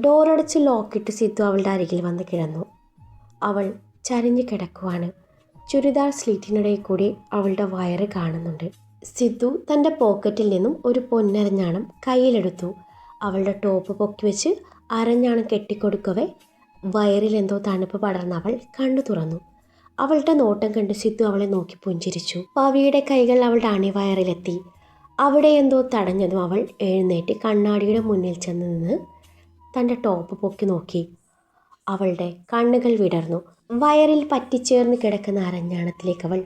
ഡോറടച്ച് ലോക്കിട്ട് സിദ്ധു അവളുടെ അരികിൽ വന്ന് കിടന്നു. അവൾ ചരിഞ്ഞു കിടക്കുവാണ്. ചുരിദാർ സ്ലീറ്റിനിടയിൽ കൂടി അവളുടെ വയറ് കാണുന്നുണ്ട്. സിദ്ധു തൻ്റെ പോക്കറ്റിൽ നിന്നും ഒരു പൊന്നരഞ്ഞാണം കയ്യിലെടുത്തു. അവളുടെ ടോപ്പ് പൊക്കി വെച്ച് അരഞ്ഞാണം കെട്ടിക്കൊടുക്കവേ വയറിലെന്തോ തണുപ്പ് പടർന്ന അവൾ കണ്ണു തുറന്നു. അവളുടെ നോട്ടം കണ്ട് സിദ്ധു അവളെ നോക്കി പുഞ്ചിരിച്ചു. പവിയുടെ കൈകൾ അവളുടെ അണിവയറിലെത്തി. അവിടെ എന്തോ തടഞ്ഞതും അവൾ എഴുന്നേറ്റ് കണ്ണാടിയുടെ മുന്നിൽ ചെന്ന് നിന്ന് തൻ്റെ ടോപ്പ് പൊക്കി നോക്കി. അവളുടെ കണ്ണുകൾ വിടർന്നു. വയറിൽ പറ്റിച്ചേർന്ന് കിടക്കുന്ന അരഞ്ഞാണത്തിലേക്ക് അവൾ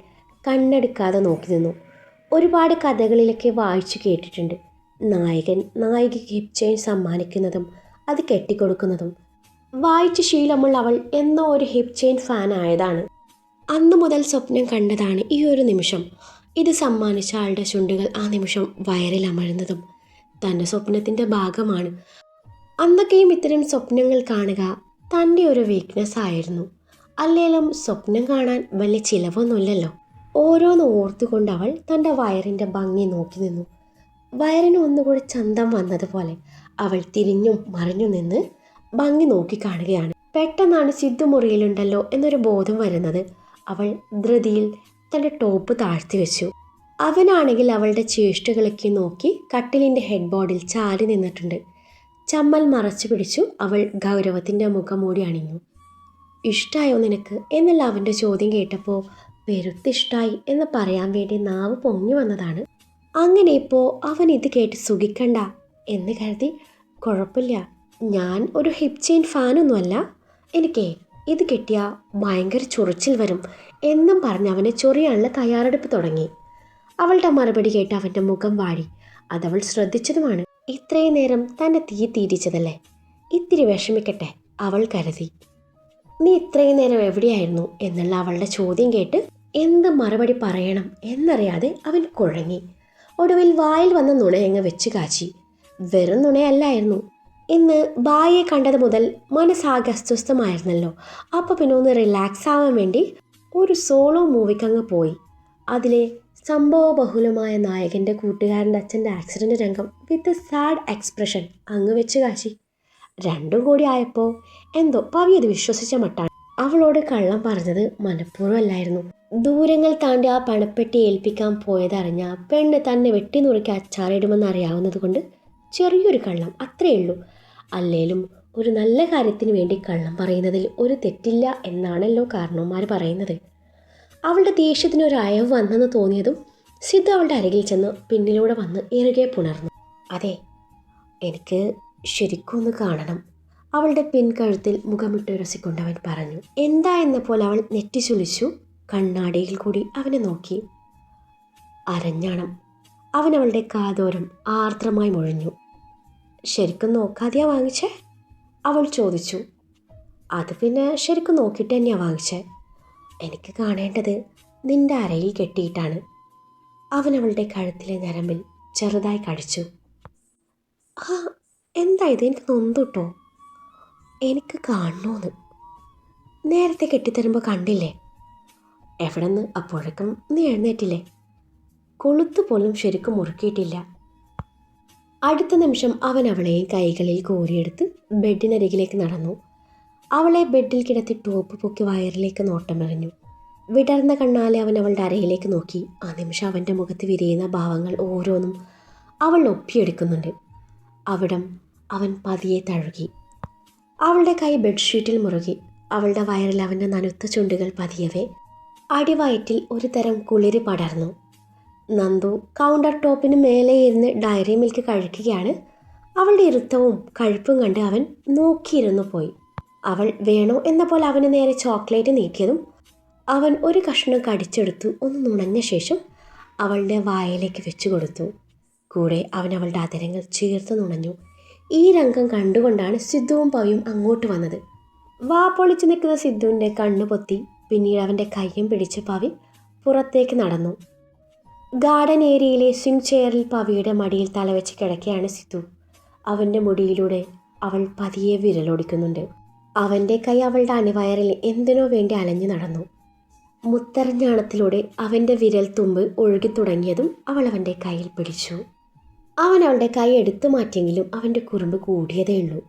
കണ്ണെടുക്കാതെ നോക്കി നിന്നു. ഒരുപാട് കഥകളിലൊക്കെ വായിച്ചു കേട്ടിട്ടുണ്ട്, നായകൻ നായികയ്ക്ക് ഹിപ്പ് ചെയിൻ സമ്മാനിക്കുന്നതും അത് കെട്ടിക്കൊടുക്കുന്നതും. വായിച്ച ശീലമുള്ള അവൾ എന്നോ ഒരു ഹിപ്പ് ചെയിൻ ഫാൻ ആയതാണ്. അന്നു മുതൽ സ്വപ്നം കണ്ടതാണ് ഈ ഒരു നിമിഷം. ഇത് സമ്മാനിച്ച ആളുടെ ചുണ്ടുകൾ ആ നിമിഷം വയറിൽ അമരുന്നതും തൻ്റെ സ്വപ്നത്തിൻ്റെ ഭാഗമാണ്. അന്നൊക്കെയും ഇത്തരം സ്വപ്നങ്ങൾ കാണുക തൻ്റെ ഒരു വീക്ക്നെസ് ആയിരുന്നു. അല്ലേലും സ്വപ്നം കാണാൻ വലിയ ചിലവൊന്നുമില്ലല്ലോ. ഓരോന്ന് ഓർത്തുകൊണ്ട് അവൾ തൻ്റെ വയറിൻ്റെ ഭംഗി നോക്കി നിന്നു. വയറിന് ഒന്നുകൂടി ചന്തം വന്നതുപോലെ അവൾ തിരിഞ്ഞും മറിഞ്ഞു നിന്ന് ഭംഗി നോക്കി കാണുകയാണ്. പെട്ടെന്നാണ് സിദ്ധു മുറിയിലുണ്ടല്ലോ എന്നൊരു ബോധം വരുന്നത്. അവൾ ധൃതിയിൽ തൻ്റെ ടോപ്പ് താഴ്ത്തി വെച്ചു. അവനാണെങ്കിൽ അവളുടെ ചേഷ്ടകളൊക്കെ നോക്കി കട്ടിലിൻ്റെ ഹെഡ് ബോർഡിൽ ചാരി നിന്നിട്ടുണ്ട്. ചമ്മൽ മറച്ചു പിടിച്ചു അവൾ ഗൗരവത്തിൻ്റെ മുഖംമൂടി അണിഞ്ഞു. ഇഷ്ടായോ നിനക്ക് എന്നുള്ള അവൻ്റെ ചോദ്യം കേട്ടപ്പോൾ പെരുത്തിഷ്ടായി എന്ന് പറയാൻ വേണ്ടി നാവ് പൊങ്ങി വന്നതാണ്. അങ്ങനെ ഇപ്പോൾ അവൻ ഇത് കേട്ട് സുഖിക്കണ്ട എന്ന് കരുതി, കുഴപ്പമില്ല, ഞാൻ ഒരു ഹിപ്പ് ചെയിൻ ഫാനൊന്നുമല്ല, എനിക്കേ ഇത് കെട്ടിയാൽ ഭയങ്കര ചൊറിച്ചിൽ വരും എന്നും പറഞ്ഞ് അവനെ ചൊറിയാനുള്ള തയ്യാറെടുപ്പ് തുടങ്ങി. അവളുടെ മറുപടി കേട്ട് അവൻ്റെ മുഖം വാടി. അതവൾ ശ്രദ്ധിച്ചതുമാണ്. ഇത്രയും നേരം തന്നെ തീറ്റിച്ചതല്ലേ, ഇത്തിരി വിഷമിക്കട്ടെ അവൾ കരുതി. നീ ഇത്രയും നേരം എവിടെയായിരുന്നു എന്നുള്ള അവളുടെ ചോദ്യം കേട്ട് എന്ത് മറുപടി പറയണം എന്നറിയാതെ അവൻ കുഴങ്ങി. ഒടുവിൽ വായിൽ വന്ന നുണയങ്ങ് വെച്ച് കാച്ചി. വെറും നുണയല്ലായിരുന്നു. ഇന്ന് ബായെ കണ്ടത് മുതൽ മനസ്സാകെ അസ്വസ്ഥമായിരുന്നല്ലോ. അപ്പോൾ പിന്നെ ഒന്ന് റിലാക്സ് ആവാൻ വേണ്ടി ഒരു സോളോ മൂവിക്കങ്ങ് പോയി. അതിലെ സംഭവബഹുലമായ നായകൻ്റെ കൂട്ടുകാരൻ്റെ അച്ഛൻ്റെ ആക്സിഡൻ്റ് രംഗം വിത്ത് സാഡ് എക്സ്പ്രഷൻ അങ്ങ് വെച്ച് കാച്ചി. രണ്ടും കൂടി ആയപ്പോൾ എന്തോ പവി അത് വിശ്വസിച്ച മട്ടാണ്. അവളോട് കള്ളം പറഞ്ഞത് മനഃപൂർവ്വമല്ലായിരുന്നു. ദൂരങ്ങൾ താണ്ടി ആ പണപ്പെട്ടി ഏൽപ്പിക്കാൻ പോയതറിഞ്ഞ പെണ്ണ് തന്നെ വെട്ടിനുറുക്കി അച്ചാറിടുമെന്ന് അറിയാവുന്നത് കൊണ്ട് ചെറിയൊരു കള്ളം, അത്രയേ ഉള്ളൂ. അല്ലേലും ഒരു നല്ല കാര്യത്തിന് വേണ്ടി കള്ളം പറയുന്നതിൽ ഒരു തെറ്റില്ല എന്നാണല്ലോ കാരണവന്മാർ പറയുന്നത്. അവളുടെ ദേഷ്യത്തിന് ഒരു അയവ് വന്നെന്ന് തോന്നിയതും സിദ്ധു അവളുടെ അരികിൽ ചെന്ന് പിന്നിലൂടെ വന്ന് ഇറുകെ പുണർന്നു. അതെ, എനിക്ക് ശരിക്കും ഒന്ന് കാണണം, അവളുടെ പിൻകഴുത്തിൽ മുഖമിട്ടുരസിക്കൊണ്ട് അവൻ പറഞ്ഞു. എന്താ എന്ന പോലെ അവൾ നെറ്റിച്ചുളിച്ചു. കണ്ണാടിയിൽ കൂടി അവനെ നോക്കി. അരഞ്ഞാണം. അവൻ അവളുടെ കാതോരം ആർദ്രമായി മുഴഞ്ഞു. ശരിക്കും നോക്കാതെയാ വാങ്ങിച്ചേ? അവൾ ചോദിച്ചു. അത് പിന്നെ ശരിക്കും നോക്കിയിട്ട് തന്നെയാണ് വാങ്ങിച്ചേ. എനിക്ക് കാണേണ്ടത് നിന്റെ അരയിൽ കെട്ടിയിട്ടാണ്. അവൻ അവളുടെ കഴുത്തിലെ ഞരമ്പിൽ ചെറുതായി കടിച്ചു. ആ, എന്താ ഇത്? എനിക്ക് നൊന്തുട്ടോ. എനിക്ക് കാണണമെന്ന്. നേരത്തെ കെട്ടിത്തരുമ്പോൾ കണ്ടില്ലേ? എവിടെന്ന്? അപ്പോഴേക്കും നീ എഴുന്നേറ്റില്ലേ? കൊളുത്തു പോലും ശരിക്കും മുറുക്കിയിട്ടില്ല. അടുത്ത നിമിഷം അവൻ അവളെയും കൈകളിൽ കോരിയെടുത്ത് ബെഡിനരികിലേക്ക് നടന്നു. അവളെ ബെഡിൽ കിടത്തി ടോപ്പ് പൊക്കി വയറിലേക്ക് നോട്ടമെറിഞ്ഞു. വിടർന്ന കണ്ണാലെ അവൻ അവളുടെ അരയിലേക്ക് നോക്കി. ആ നിമിഷം അവൻ്റെ മുഖത്ത് വിരിയുന്ന ഭാവങ്ങൾ ഓരോന്നും അവൾ ഒപ്പിയെടുക്കുന്നുണ്ട്. അവിടം അവൻ പതിയെ തഴുകി. അവളുടെ കൈ ബെഡ്ഷീറ്റിൽ മുറുകി. അവളുടെ വയറിൽ അവൻ്റെ നനുത്ത ചുണ്ടുകൾ പതിയവേ അടിവയറ്റിൽ ഒരു തരം കുളിര് പടർന്നു. നന്ദു കൗണ്ടർ ടോപ്പിന് മേലെ ഇരുന്ന് ഡയറി മിൽക്ക് കഴിക്കുകയാണ്. അവളുടെ ഇരുത്തവും കഴുപ്പും കണ്ട് അവൻ നോക്കിയിരുന്നു പോയി. അവൾ വേണോ എന്ന പോലെ അവന് നേരെ ചോക്ലേറ്റ് നീക്കിയതും അവൻ ഒരു കഷ്ണം കടിച്ചെടുത്തു. ഒന്ന് നുണഞ്ഞ ശേഷം അവളുടെ വായിലേക്ക് വെച്ചു കൊടുത്തു. കൂടെ അവൻ അവളുടെ അതരങ്ങൾ ചേർത്ത് നുണഞ്ഞു. ഈ രംഗം കണ്ടുകൊണ്ടാണ് സിദ്ധുവും പവിയും അങ്ങോട്ട് വന്നത്. വാ പൊളിച്ച് നിൽക്കുന്ന സിദ്ധുവിൻ്റെ കണ്ണു പൊത്തി. പിന്നീട് അവൻ്റെ കയ്യും പിടിച്ച് പവി പുറത്തേക്ക് നടന്നു. ഗാർഡൻ ഏരിയയിലെ സ്വിംഗ് ചെയറിൽ പവിയുടെ മടിയിൽ തലവെച്ച് കിടക്കുകയാണ് സിദ്ധു. അവൻ്റെ മുടിയിലൂടെ അവൾ പതിയെ വിരലൊടിക്കുന്നുണ്ട്. അവൻ്റെ കൈ അവളുടെ അണിവയറിൽ എന്തിനോ വേണ്ടി അലഞ്ഞു നടന്നു. മുത്തരഞ്ഞാണത്തിലൂടെ അവൻ്റെ വിരൽ തുമ്പ് ഒഴുകി തുടങ്ങിയതും അവൾ അവൻ്റെ കയ്യിൽ പിടിച്ചു. അവൻ അവളുടെ കൈ എടുത്തു മാറ്റിയെങ്കിലും അവൻ്റെ കുറുമ്പ് കൂടിയതേ ഉള്ളൂ.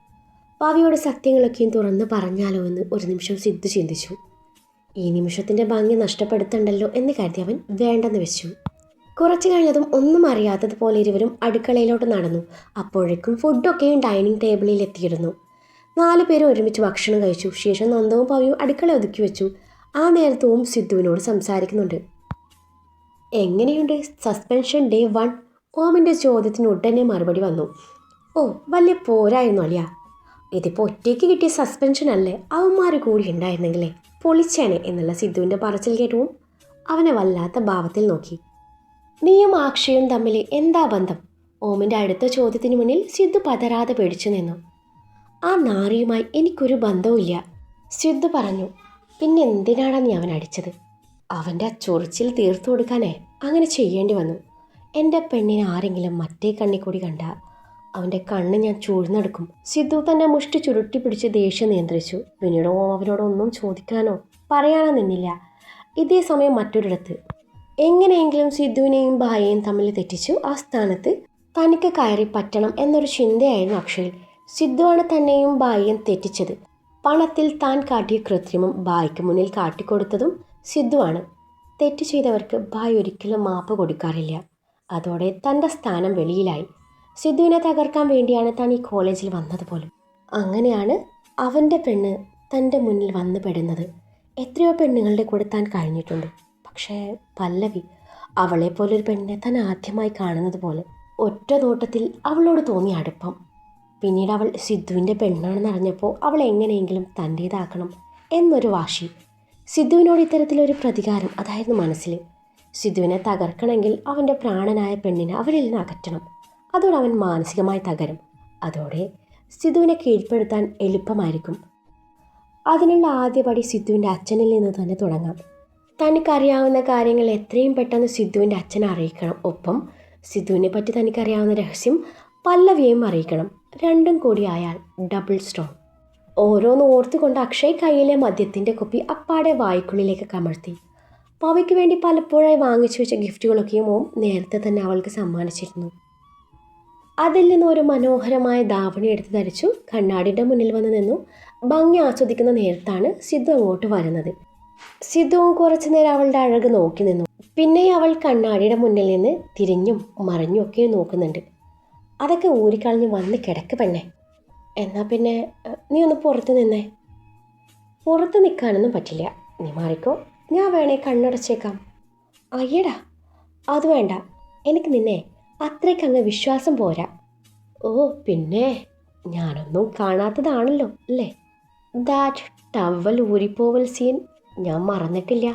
ഭാവിയോട് സത്യങ്ങളൊക്കെയും തുറന്ന് പറഞ്ഞാലോ എന്ന് ഒരു നിമിഷം സിദ്ധു ചിന്തിച്ചു. ഈ നിമിഷത്തിൻ്റെ ഭംഗി നഷ്ടപ്പെടുത്തണ്ടല്ലോ എന്ന് കരുതി അവൻ വേണ്ടെന്ന് വെച്ചു. കുറച്ചു കഴിഞ്ഞതും ഒന്നും അറിയാത്തതുപോലെ ഇരുവരും അടുക്കളയിലോട്ട് നടന്നു. അപ്പോഴേക്കും ഫുഡൊക്കെയും ഡൈനിങ് ടേബിളിൽ എത്തിയിരുന്നു. 4 പേരും ഒരുമിച്ച് ഭക്ഷണം കഴിച്ചു. ശേഷം നന്ദവും പവിയും അടുക്കള ഒതുക്കി വെച്ചു. ആ നേരത്തും സിദ്ധുവിനോട് സംസാരിക്കുന്നുണ്ട്. എങ്ങനെയുണ്ട് സസ്പെൻഷൻ ഡേ 1? ഓമിൻ്റെ ചോദ്യത്തിന് ഉടനെ മറുപടി വന്നു. ഓ, വലിയ പോരായിരുന്നു അല്ല. ഇതിപ്പോൾ ഒറ്റയ്ക്ക് കിട്ടിയ സസ്പെൻഷൻ അല്ലേ, അവന്മാർ കൂടി ഉണ്ടായിരുന്നെങ്കിലേ പൊളിച്ചേനെ എന്നുള്ള സിദ്ധുവിൻ്റെ പറച്ചിൽ കേട്ടവും അവനെ വല്ലാത്ത ഭാവത്തിൽ നോക്കി. നീയും അക്ഷയും തമ്മിൽ എന്താ ബന്ധം? ഓമിൻ്റെ അടുത്ത ചോദ്യത്തിന് മുന്നിൽ സിദ്ധു പതരാതെ പേടിച്ചു നിന്നു. ആ നാറിയുമായി എനിക്കൊരു ബന്ധവുമില്ല, സിദ്ധു പറഞ്ഞു. പിന്നെ എന്തിനാണ് നീ അവൻ അടിച്ചത്? അവൻ്റെ ആ ചൊറിച്ചിൽ തീർത്തു കൊടുക്കാനേ അങ്ങനെ ചെയ്യേണ്ടി വന്നു. എൻ്റെ പെണ്ണിനെ ആരെങ്കിലും മറ്റേ കണ്ണി കൂടി കണ്ട അവൻ്റെ കണ്ണ് ഞാൻ ചൂഴ്ന്നെടുക്കും. സിദ്ധു തന്നെ മുഷ്ടി ചുരുട്ടി പിടിച്ച് ദേഷ്യം നിയന്ത്രിച്ചു. പിന്നീട് ഓം അവനോടൊന്നും ചോദിക്കാനോ പറയാനോ നിന്നില്ല. ഇതേ സമയം മറ്റൊരിടത്ത് എങ്ങനെയെങ്കിലും സിദ്ധുവിനെയും ഭായയെയും തമ്മിൽ തെറ്റിച്ചു ആ സ്ഥാനത്ത് തനിക്ക് കയറി പറ്റണം എന്നൊരു ചിന്തയായിരുന്നു അക്ഷയിൽ. സിദ്ധുവാണ് തന്നെയും ഭായയും തെറ്റിച്ചത്. പണത്തിൽ താൻ കാട്ടിയ കൃത്രിമം ഭായ്ക്ക് മുന്നിൽ കാട്ടിക്കൊടുത്തതും സിദ്ധുവാണ്. തെറ്റ് ചെയ്തവർക്ക് ഭായ് ഒരിക്കലും മാപ്പ് കൊടുക്കാറില്ല. അതോടെ തൻ്റെ സ്ഥാനം വെളിയിലായി. സിദ്ധുവിനെ തകർക്കാൻ വേണ്ടിയാണ് താൻ ഈ കോളേജിൽ വന്നത് പോലും. അങ്ങനെയാണ് അവൻ്റെ പെണ്ണ് തൻ്റെ മുന്നിൽ വന്നു പെടുന്നത്. എത്രയോ പെണ്ണുങ്ങളുടെ കൂടെ താൻ കഴിഞ്ഞിട്ടുണ്ട്. പക്ഷേ പല്ലവി, അവളെപ്പോലൊരു പെണ്ണിനെ താൻ ആദ്യമായി കാണുന്നത് പോലെ. ഒറ്റ നോട്ടത്തിൽ അവളോട് തോന്നിയ അടുപ്പം. പിന്നീട് അവൾ സിദ്ധുവിൻ്റെ പെണ്ണാണെന്ന് അറിഞ്ഞപ്പോൾ അവൾ എങ്ങനെയെങ്കിലും തൻ്റേതാക്കണം എന്നൊരു വാശി. സിദ്ധുവിനോട് ഇത്തരത്തിലൊരു പ്രതികാരം അതായിരുന്നു മനസ്സിൽ. സിദ്ധുവിനെ തകർക്കണമെങ്കിൽ അവൻ്റെ പ്രാണനായ പെണ്ണിനെ അവരിൽ നിന്ന് അകറ്റണം. അതോടെ അവൻ മാനസികമായി തകരും. അതോടെ സിദ്ധുവിനെ കീഴ്പ്പെടുത്താൻ എളുപ്പമായിരിക്കും. അതിനുള്ള ആദ്യപടി സിദ്ധുവിൻ്റെ അച്ഛനിൽ നിന്ന് തന്നെ തുടങ്ങാം. തനിക്കറിയാവുന്ന കാര്യങ്ങൾ എത്രയും പെട്ടെന്ന് സിദ്ധുവിൻ്റെ അച്ഛനെ അറിയിക്കണം. ഒപ്പം സിദ്ധുവിനെ പറ്റി തനിക്കറിയാവുന്ന രഹസ്യം പല്ലവിയെയും അറിയിക്കണം. രണ്ടും കൂടി ആയാൽ ഡബിൾ സ്ട്രോങ്. ഓരോന്ന് ഓർത്തുകൊണ്ട് അക്ഷയ് കയ്യിലെ മദ്യത്തിൻ്റെ കുപ്പി അപ്പാടെ വായ്ക്കുള്ളിലേക്ക് കമഴ്ത്തി. പവിക്ക് വേണ്ടി പലപ്പോഴായി വാങ്ങിച്ചു വെച്ച ഗിഫ്റ്റുകളൊക്കെയും ഓം നേരത്തെ തന്നെ അവൾക്ക് സമ്മാനിച്ചിരുന്നു. അതിൽ നിന്ന് ഒരു മനോഹരമായ ധാവണി എടുത്ത് ധരിച്ചു കണ്ണാടിൻ്റെ മുന്നിൽ വന്ന് നിന്നു. ഭംഗി ആസ്വദിക്കുന്ന നേരത്താണ് സിദ്ധു അങ്ങോട്ട് വരുന്നത്. സിദ്ധുവും കുറച്ചു നേരം അവളുടെ അഴക് നോക്കി നിന്നു. പിന്നെ അവൾ കണ്ണാടിയുടെ മുന്നിൽ നിന്ന് തിരിഞ്ഞും മറിഞ്ഞും ഒക്കെ നോക്കുന്നുണ്ട്. അതൊക്കെ ഊരിക്കളഞ്ഞ് വന്ന് കിടക്ക് പെണ്ണെ. എന്നാൽ പിന്നെ നീ ഒന്ന് പുറത്ത് നിന്നേ. പുറത്ത് നിൽക്കാനൊന്നും പറ്റില്ല, നീ മാറിക്കോ. ഞാൻ വേണേ കണ്ണടച്ചേക്കാം. അയ്യടാ, അത് വേണ്ട. എനിക്ക് നിന്നെ അത്രയ്ക്കങ്ങ് വിശ്വാസം പോരാ. ഓ പിന്നെ ഞാനൊന്നും കാണാത്തതാണല്ലോ അല്ലേ? ദാറ്റ് ടവൽ ഊരിപ്പോവൽ സീൻ ഞാൻ മറന്നിട്ടില്ല.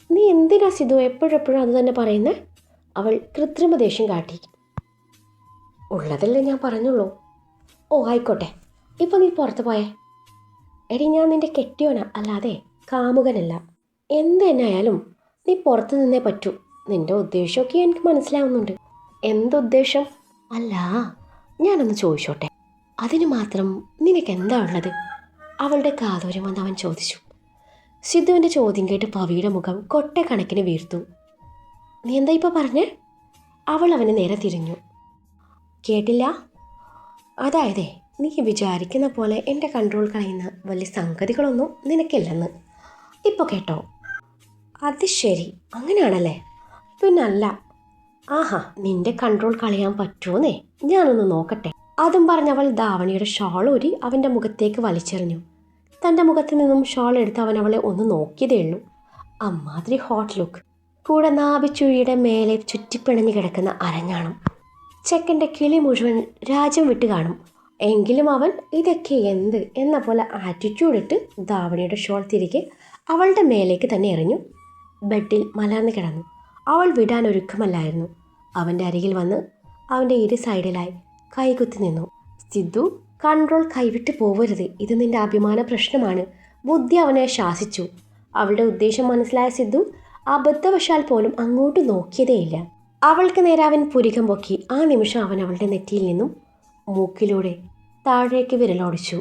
നീ എന്തിനാ സിധു എപ്പോഴെപ്പോഴും അത് തന്നെ പറയുന്നേ? അവൾ കൃത്രിമ ദേഷ്യം കാട്ടി. ഉള്ളതല്ലേ ഞാൻ പറഞ്ഞുള്ളൂ. ഓ ആയിക്കോട്ടെ, ഇപ്പം നീ പുറത്ത് പോയേ. എടി, ഞാൻ നിൻ്റെ കെട്ടിയോനാ, അല്ലാതെ കാമുകനല്ല. എന്ത് തന്നെ ആയാലും നീ പുറത്ത് നിന്നേ പറ്റൂ. നിൻ്റെ ഉദ്ദേശമൊക്കെ എനിക്ക് മനസ്സിലാവുന്നുണ്ട്. എന്തുദ്ദേശം? അല്ല, ഞാനൊന്ന് ചോദിച്ചോട്ടെ, അതിന് മാത്രം നിനക്ക് എന്താ ഉള്ളത്? അവളുടെ കാതോരം വന്ന് അവൻ ചോദിച്ചു. സിദ്ധുവിൻ്റെ ചോദ്യം കേട്ട് പവിയുടെ മുഖം കൊട്ടക്കണക്കിന് വീർത്തു. നീ എന്താ ഇപ്പോൾ പറഞ്ഞേ? അവൾ അവന് നേരെ തിരിഞ്ഞു. കേട്ടില്ല? അതായതേ, നീ വിചാരിക്കുന്ന പോലെ എൻ്റെ കൺട്രോൾ കളയുന്ന വലിയ സംഗതികളൊന്നും നിനക്കില്ലെന്ന്. ഇപ്പോൾ കേട്ടോ? അത് ശരി, അങ്ങനെയാണല്ലേ? പിന്നല്ല. ആഹാ, നിന്റെ കൺട്രോൾ കളയാൻ പറ്റുമോന്നേ ഞാനൊന്ന് നോക്കട്ടെ. അതും പറഞ്ഞവൾ ധാവണിയുടെ ഷാൾ ഊരി അവൻ്റെ മുഖത്തേക്ക് വലിച്ചെറിഞ്ഞു. തൻ്റെ മുഖത്ത് നിന്നും ഷാൾ എടുത്ത് അവൻ അവളെ ഒന്ന് നോക്കിയതേ ഉള്ളൂ. അമ്മാതിരി ഹോട്ട് ലുക്ക്. കൂടെ നാഭിച്ചുഴിയുടെ മേലെ ചുറ്റിപ്പിണഞ്ഞു കിടക്കുന്ന അരഞ്ഞാണം. ചെക്കൻ്റെ കിളി മുഴുവൻ രാജ്യം വിട്ട് കാണും. എങ്കിലും അവൻ ഇതൊക്കെ എന്ത് എന്ന പോലെ ആറ്റിറ്റ്യൂഡ് ഇട്ട് ധാവണിയുടെ ഷോൾ തിരികെ അവളുടെ മേലേക്ക് തന്നെ എറിഞ്ഞു. ബെഡിൽ മലർന്നു കിടന്നു. അവൾ വിടാൻ ഒരുക്കമല്ലായിരുന്നു. അവൻ്റെ അരികിൽ വന്ന് അവൻ്റെ ഇരു സൈഡിലായി കൈകുത്തി നിന്നു. സിദ്ധു, കൺട്രോൾ കൈവിട്ട് പോവരുത്. ഇത് നിന്റെ അഭിമാന പ്രശ്നമാണ്. ബുദ്ധി അവനെ ശാസിച്ചു. അവളുടെ ഉദ്ദേശം മനസ്സിലായ സിദ്ധു അബദ്ധവശാൽ പോലും അങ്ങോട്ട് നോക്കിയതേയില്ല. അവൾക്ക് നേരെ അവൻ പുരികം പൊക്കി. ആ നിമിഷം അവൻ അവളുടെ നെറ്റിയിൽ നിന്നും മൂക്കിലൂടെ താഴേക്ക് വിരലോടിച്ചു.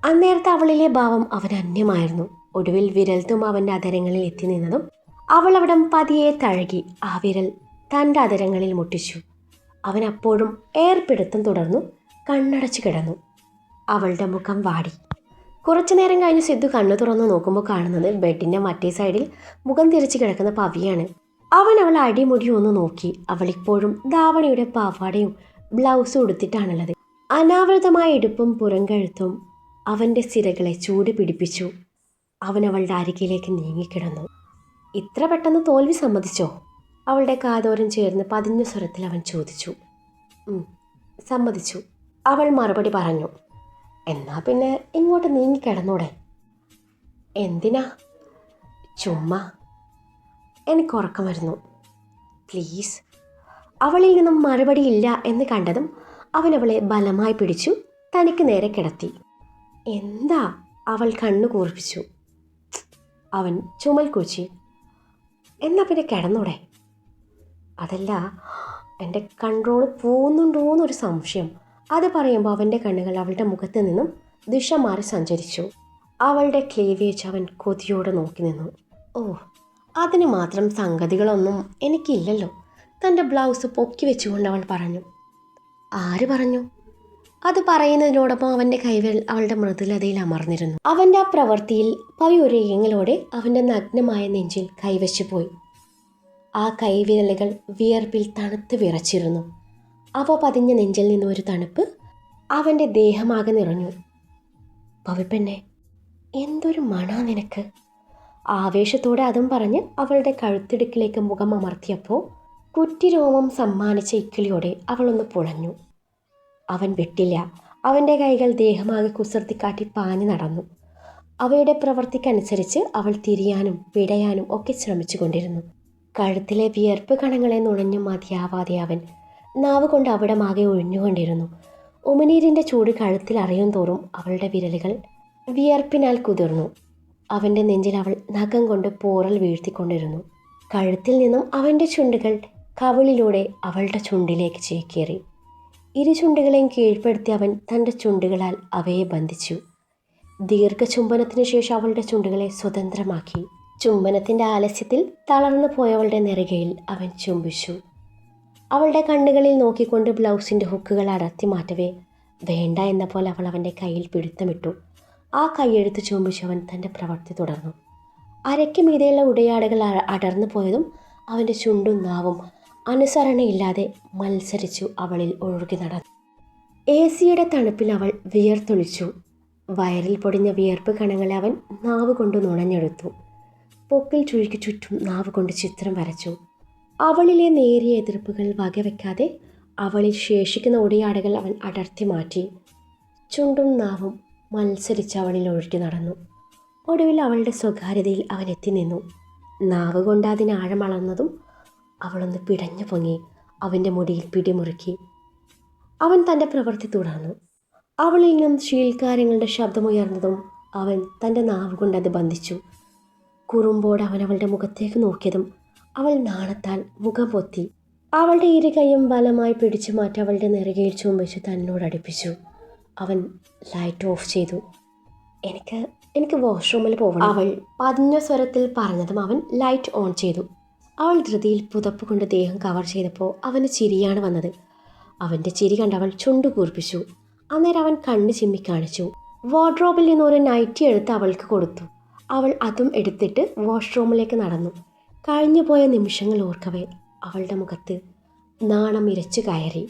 അന്നേരത്തെ അവളിലെ ഭാവം അവന് അന്യമായിരുന്നു. ഒടുവിൽ വിരൽത്തും അവൻ്റെ അതരങ്ങളിൽ എത്തി നിന്നതും അവൾ അവിടം പതിയെ തഴകി ആ വിരൽ തൻ്റെ അതരങ്ങളിൽ മുട്ടിച്ചു. അവൻ അപ്പോഴും ഏർപ്പിടുത്തം തുടർന്നു. കണ്ണടച്ചു കിടന്നു. അവളുടെ മുഖം വാടി. കുറച്ചു നേരം കഴിഞ്ഞ് സിദ്ധു കണ്ണു തുറന്ന് നോക്കുമ്പോൾ കാണുന്നത് ബെഡിൻ്റെ മറ്റേ സൈഡിൽ മുഖം തിരിച്ച് കിടക്കുന്ന പവിയാണ്. അവൻ അവൾ അടിമുടി ഒന്ന് നോക്കി. അവളിപ്പോഴും ധാവണിയുടെ പാവാടയും ബ്ലൗസും ഉടുത്തിട്ടാണുള്ളത്. അനാവൃതമായ ഇടുപ്പും പുറംകഴുത്തും അവൻ്റെ സിരകളെ ചൂട് പിടിപ്പിച്ചു. അവൻ അവളുടെ അരികിലേക്ക് നീങ്ങിക്കിടന്നു. ഇത്ര പെട്ടെന്ന് തോൽവി സമ്മതിച്ചോ? അവളുടെ കാതോരം ചേർന്ന് പതിഞ്ഞ സ്വരത്തിൽ അവൻ ചോദിച്ചു. സമ്മതിച്ചു, അവൾ മറുപടി പറഞ്ഞു. എന്നാ പിന്നെ ഇങ്ങോട്ട് നീങ്ങിക്കിടന്നൂടെ? എന്തിനാ? ചുമ്മാ, എനിക്ക് ഉറക്കം വരുന്നു, പ്ലീസ്. അവളിൽ നിന്നും മറുപടിയില്ല എന്ന് കണ്ടതും അവൻ അവളെ ബലമായി പിടിച്ചു തനിക്ക് നേരെ കിടത്തി. എന്താ? അവൾ കണ്ണു കൂർപ്പിച്ചു. അവൻ ചുമൽ കുച്ചി. എന്നാ പിന്നെ കിടന്നൂടെ? അതല്ല, എൻ്റെ കൺട്രോൾ പോകുന്നുണ്ടോയെന്നൊരു സംശയം. അത് പറയുമ്പോൾ അവൻ്റെ കണ്ണുകൾ അവളുടെ മുഖത്ത് നിന്നും ദിശ മാറി സഞ്ചരിച്ചു. അവളുടെ ക്ലീവേജ് അവൻ കൊതിയോടെ നോക്കി നിന്നു. ഓ, അതിന് മാത്രം സംഗതികളൊന്നും എനിക്കില്ലല്ലോ. തൻ്റെ ബ്ലൗസ് പൊക്കി വെച്ചുകൊണ്ട് അവൾ പറഞ്ഞു. ആര് പറഞ്ഞു? അത് പറയുന്നതിനോടൊപ്പം അവൻ്റെ കൈവിരൽ അവളുടെ മൃദുലതയിൽ അമർന്നിരുന്നു. അവൻ്റെ ആ പ്രവൃത്തിയിൽ പവി ഒരു ഏങ്ങലോടെ അവൻ്റെ നഗ്നമായ നെഞ്ചിൽ കൈവച്ചു പോയി. ആ കൈവിരലുകൾ വിയർപ്പിൽ തണുത്ത് വിറച്ചിരുന്നു. അവ പതിഞ്ഞ നെഞ്ചിൽ നിന്ന് ഒരു തണുപ്പ് അവൻ്റെ ദേഹമാകെ നിറഞ്ഞു. പവിപ്പെന്നെ, എന്തൊരു മണാ നിനക്ക്! ആവേശത്തോടെ അതും പറഞ്ഞ് അവളുടെ കഴുത്തിടുക്കിലേക്ക് മുഖം അമർത്തിയപ്പോൾ കുറ്റിരോമം സമ്മാനിച്ച ഇക്കിളിയോടെ അവളൊന്ന് പുളഞ്ഞു. അവൻ വിട്ടില്ല. അവൻ്റെ കൈകൾ ദേഹമാകെ കുസൃതിക്കാട്ടി പാഞ്ഞു നടന്നു. അവയുടെ പ്രവൃത്തിക്കനുസരിച്ച് അവൾ തിരിയാനും പിടയാനും ഒക്കെ ശ്രമിച്ചു കൊണ്ടിരുന്നു. കഴുത്തിലെ വിയർപ്പ് കണങ്ങളെ നുണഞ്ഞു മതിയാവാതെ അവൻ നാവ് കൊണ്ട് അവിടമാകെ ഒഴിഞ്ഞുകൊണ്ടിരുന്നു. ഉമിനീരിൻ്റെ ചൂട് കഴുത്തിൽ അറിയും തോറും അവളുടെ വിരലുകൾ വിയർപ്പിനാൽ കുതിർന്നു. അവൻ്റെ നെഞ്ചിൽ അവൾ നഖം കൊണ്ട് പോറൽ വീഴ്ത്തിക്കൊണ്ടിരുന്നു. കഴുത്തിൽ നിന്നും അവൻ്റെ ചുണ്ടുകൾ കവിളിലൂടെ അവളുടെ ചുണ്ടിലേക്ക് ചേക്കേറി. ഇരു ചുണ്ടുകളെയും കീഴ്പ്പെടുത്തി അവൻ തൻ്റെ ചുണ്ടുകളാൽ അവയെ ബന്ധിച്ചു. ദീർഘചുംബനത്തിനു ശേഷം അവളുടെ ചുണ്ടുകളെ സ്വതന്ത്രമാക്കി. ചുംബനത്തിൻ്റെ ആലസ്യത്തിൽ തളർന്നു പോയവളുടെ നെറുകയിൽ അവൻ ചുംബിച്ചു. അവളുടെ കണ്ണുകളിൽ നോക്കിക്കൊണ്ട് ബ്ലൗസിൻ്റെ ഹുക്കുകൾ അടർത്തി മാറ്റവേ വേണ്ട എന്ന പോലെ അവൾ അവൻ്റെ കയ്യിൽ പിടുത്തമിട്ടു. ആ കൈയെടുത്ത് ചുംബിച്ചവൻ തൻ്റെ പ്രവൃത്തി തുടർന്നു. അരയ്ക്ക് മീതെയുള്ള ഉടയാടകൾ അടർന്നു പോയതും അവൻ്റെ ചുണ്ടും നാവും അനുസരണയില്ലാതെ മത്സരിച്ചു അവളിൽ ഒഴുകി നടന്നു. AC-യുടെ തണുപ്പിൽ അവൾ വിയർത്തൊളിച്ചു. വയറിൽ പൊടിഞ്ഞ വിയർപ്പ് കണങ്ങളെ അവൻ നാവ് കൊണ്ട് നുണഞ്ഞെടുത്തു. പൊക്കിൽ ചുഴിക്ക് ചുറ്റും നാവ് കൊണ്ട് ചിത്രം വരച്ചു. അവളിലെ നേരിയ എതിർപ്പുകൾ വകവയ്ക്കാതെ അവളിൽ ശേഷിക്കുന്ന ഉടയാടകൾ അവൻ അടർത്തി മാറ്റി. ചുണ്ടും നാവും മത്സരിച്ച് അവളിൽ ഒഴുകി നടന്നു. ഒടുവിൽ അവളുടെ സ്വകാര്യതയിൽ അവൻ എത്തി നിന്നു. നാവ് കൊണ്ട് അതിന് ആഴമളന്നതും അവളൊന്ന് പിടഞ്ഞു പൊങ്ങി അവൻ്റെ മുടിയിൽ പിടിമുറുക്കി. അവൻ തൻ്റെ പ്രവൃത്തി തുടർന്നു. അവളിൽ നിന്നും ശീൽക്കാരങ്ങളുടെ ശബ്ദമുയർന്നതും അവൻ തൻ്റെ നാവ് കൊണ്ട് അത് ബന്ധിച്ചു. കുറുമ്പോടെ അവൻ അവളുടെ മുഖത്തേക്ക് നോക്കിയതും അവൾ നാണത്താൽ മുഖം പൊത്തി. അവളുടെ ഇരു കൈയും ബലമായി പിടിച്ചു മാറ്റി അവളുടെ നെറുകയിൽ ചുംബിച്ചു തന്നോടടുപ്പിച്ചു. അവൻ ലൈറ്റ് ഓഫ് ചെയ്തു. എനിക്ക് വാഷ്റൂമിൽ പോകണം, അവൾ പതിഞ്ഞ സ്വരത്തിൽ പറഞ്ഞതും അവൻ ലൈറ്റ് ഓൺ ചെയ്തു. അവൾ ധൃതിയിൽ പുതപ്പ് കൊണ്ട് ദേഹം കവർ ചെയ്തപ്പോൾ അവന് ചിരിയാണ് വന്നത്. അവൻ്റെ ചിരി കണ്ട് അവൾ ചുണ്ടു കൂർപ്പിച്ചു. അന്നേരം അവൻ കണ്ണ് ചിമ്മി കാണിച്ചു. വാർഡ്രോബിൽ നിന്ന് ഒരു നൈറ്റി എടുത്ത് അവൾക്ക് കൊടുത്തു. അവൾ അതും എടുത്തിട്ട് വാഷ്റൂമിലേക്ക് നടന്നു. കഴിഞ്ഞുപോയ നിമിഷങ്ങൾ ഓർക്കവേ അവളുടെ മുഖത്ത് നാണം ഇരച്ചു കയറി.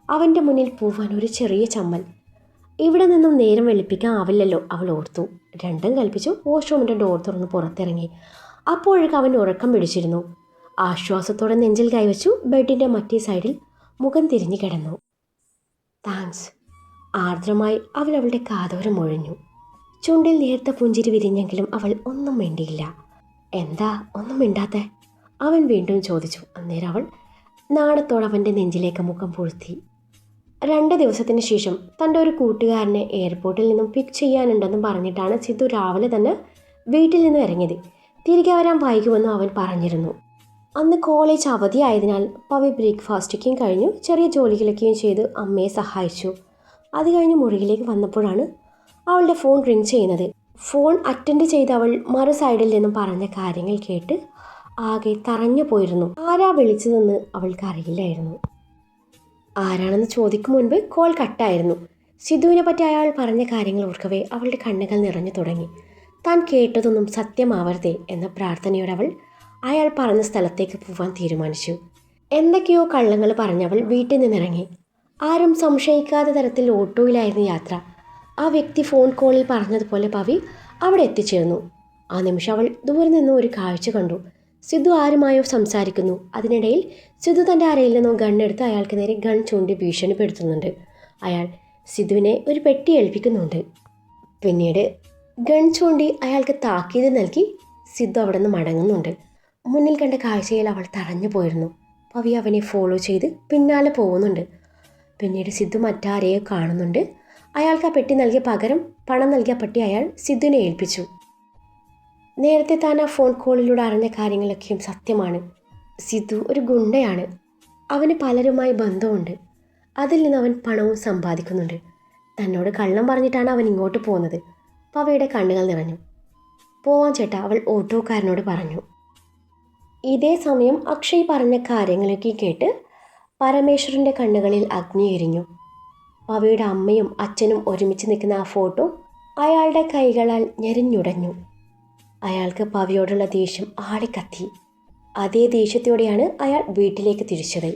അവൻ്റെ മുന്നിൽ പോവാൻ ഒരു ചെറിയ ചമ്മൽ. ഇവിടെ നിന്നും നേരം വെളുപ്പിക്കാൻ ആവില്ലല്ലോ അവൾ ഓർത്തു. രണ്ടും കൽപ്പിച്ചു വാഷ്റൂമിൻ്റെ ഡോർ തുറന്ന് പുറത്തിറങ്ങി. അപ്പോഴേക്ക് അവൻ ഉറക്കം പിടിച്ചിരുന്നു. ആശ്വാസത്തോടെ നെഞ്ചിൽ കൈവച്ചു ബെഡിൻ്റെ മറ്റേ സൈഡിൽ മുഖം തിരിഞ്ഞു കിടന്നു. താങ്ക്സ്. ആർദ്രമായി അവൾ അവളുടെ കാതോരം ഒഴിഞ്ഞു. ചുണ്ടിൽ നേർത്ത പുഞ്ചിരി വിരിഞ്ഞെങ്കിലും അവൾ ഒന്നും മിണ്ടിയില്ല. എന്താ ഒന്നും മിണ്ടാത്തെ? അവൻ വീണ്ടും ചോദിച്ചു. അന്നേരം അവൾ നാണത്തോടെ അവൻ്റെ നെഞ്ചിലേക്ക് മുഖം പൂഴ്ത്തി. 2 ദിവസത്തിന് ശേഷം തൻ്റെ ഒരു കൂട്ടുകാരനെ എയർപോർട്ടിൽ നിന്നും പിക്ക് ചെയ്യാനുണ്ടെന്ന് പറഞ്ഞിട്ടാണ് സിദ്ധു രാവിലെ തന്നെ വീട്ടിൽ നിന്നും ഇറങ്ങിയത്. തിരികെ വരാൻ വൈകുമെന്നും അവൻ പറഞ്ഞിരുന്നു. അന്ന് കോളേജ് അവധിയായതിനാൽ പവി ബ്രേക്ക്ഫാസ്റ്റൊക്കെയും കഴിഞ്ഞു ചെറിയ ജോലികളൊക്കെയും ചെയ്ത് അമ്മയെ സഹായിച്ചു. അത് കഴിഞ്ഞ് മുറിയിലേക്ക് വന്നപ്പോഴാണ് അവളുടെ ഫോൺ റിങ് ചെയ്യുന്നത്. ഫോൺ അറ്റൻഡ് ചെയ്ത് അവൾ മറു സൈഡിൽ നിന്നും പറഞ്ഞ കാര്യങ്ങൾ കേട്ട് ആകെ തറഞ്ഞു പോയിരുന്നു. ആരാ വിളിച്ചതെന്ന് അവൾക്ക് അറിയില്ലായിരുന്നു. ആരാണെന്ന് ചോദിക്കും മുൻപ് കോൾ കട്ടായിരുന്നു. സിദ്ധുവിനെ പറ്റി അയാൾ പറഞ്ഞ കാര്യങ്ങൾ ഓർക്കവേ അവളുടെ കണ്ണുകൾ നിറഞ്ഞു തുടങ്ങി. താൻ കേട്ടതൊന്നും സത്യമാവരുതേ എന്ന പ്രാർത്ഥനയോടെ അവൾ അയാൾ പറഞ്ഞ സ്ഥലത്തേക്ക് പോവാൻ തീരുമാനിച്ചു. എന്തൊക്കെയോ കള്ളങ്ങൾ പറഞ്ഞവൾ വീട്ടിൽ നിന്നിറങ്ങി. ആരും സംശയിക്കാത്ത തരത്തിൽ ഓട്ടോയിലായിരുന്നു യാത്ര. ആ വ്യക്തി ഫോൺ കോളിൽ പറഞ്ഞതുപോലെ പവി അവിടെ എത്തിച്ചേർന്നു. ആ നിമിഷം അവൾ ദൂരെ നിന്ന് ഒരു കാഴ്ച കണ്ടു. സിദ്ധു ആരുമായോ സംസാരിക്കുന്നു. അതിനിടയിൽ സിദ്ധു തൻ്റെ അരയിൽ നിന്നും ഗണ്ണെടുത്ത് അയാൾക്ക് നേരെ ഗൺ ചൂണ്ടി ഭീഷണിപ്പെടുത്തുന്നുണ്ട്. അയാൾ സിദ്ധുവിനെ ഒരു പെട്ടി ഏൽപ്പിക്കുന്നുണ്ട്. പിന്നീട് ഗൺ ചൂണ്ടി അയാൾക്ക് താക്കീത് നൽകി സിദ്ധു അവിടെ നിന്ന് മടങ്ങുന്നുണ്ട്. മുന്നിൽ കണ്ട കാഴ്ചയിൽ അവൾ തടഞ്ഞു പോയിരുന്നു. പവി അവനെ ഫോളോ ചെയ്ത് പിന്നാലെ പോകുന്നുണ്ട്. പിന്നീട് സിദ്ധു മറ്റാരെയോ കാണുന്നുണ്ട്. അയാൾക്ക് ആ പെട്ടി നൽകിയ പകരം പണം നൽകിയ പെട്ടി അയാൾ സിദ്ധുവിനെ ഏൽപ്പിച്ചു. നേരത്തെ താൻ ആ ഫോൺ കോളിലൂടെ അറിഞ്ഞ കാര്യങ്ങളൊക്കെയും സത്യമാണ്. സിദ്ധു ഒരു ഗുണ്ടയാണ്. അവന് പലരുമായി ബന്ധമുണ്ട്. അതിൽ നിന്ന് അവൻ പണവും സമ്പാദിക്കുന്നുണ്ട്. തന്നോട് കള്ളം പറഞ്ഞിട്ടാണ് അവൻ ഇങ്ങോട്ട് പോകുന്നത്. പവയുടെ കണ്ണുകൾ നിറഞ്ഞു. പോവാൻ ചേട്ടാ, അവൾ ഓട്ടോക്കാരനോട് പറഞ്ഞു. ഇതേ സമയം അക്ഷയ് പറഞ്ഞ കാര്യങ്ങളൊക്കെ കേട്ട് പരമേശ്വരൻ്റെ കണ്ണുകളിൽ അഗ്നി എരിഞ്ഞു. പവയുടെ അമ്മയും അച്ഛനും ഒരുമിച്ച് നിൽക്കുന്ന ആ ഫോട്ടോ അയാളുടെ കൈകളാൽ ഞെരിഞ്ഞുടഞ്ഞു. അയാൾക്ക് പവയോടുള്ള ദേഷ്യം ആളിക്കത്തി. അതേ ദേഷ്യത്തോടെയാണ് അയാൾ വീട്ടിലേക്ക് തിരിച്ചത്.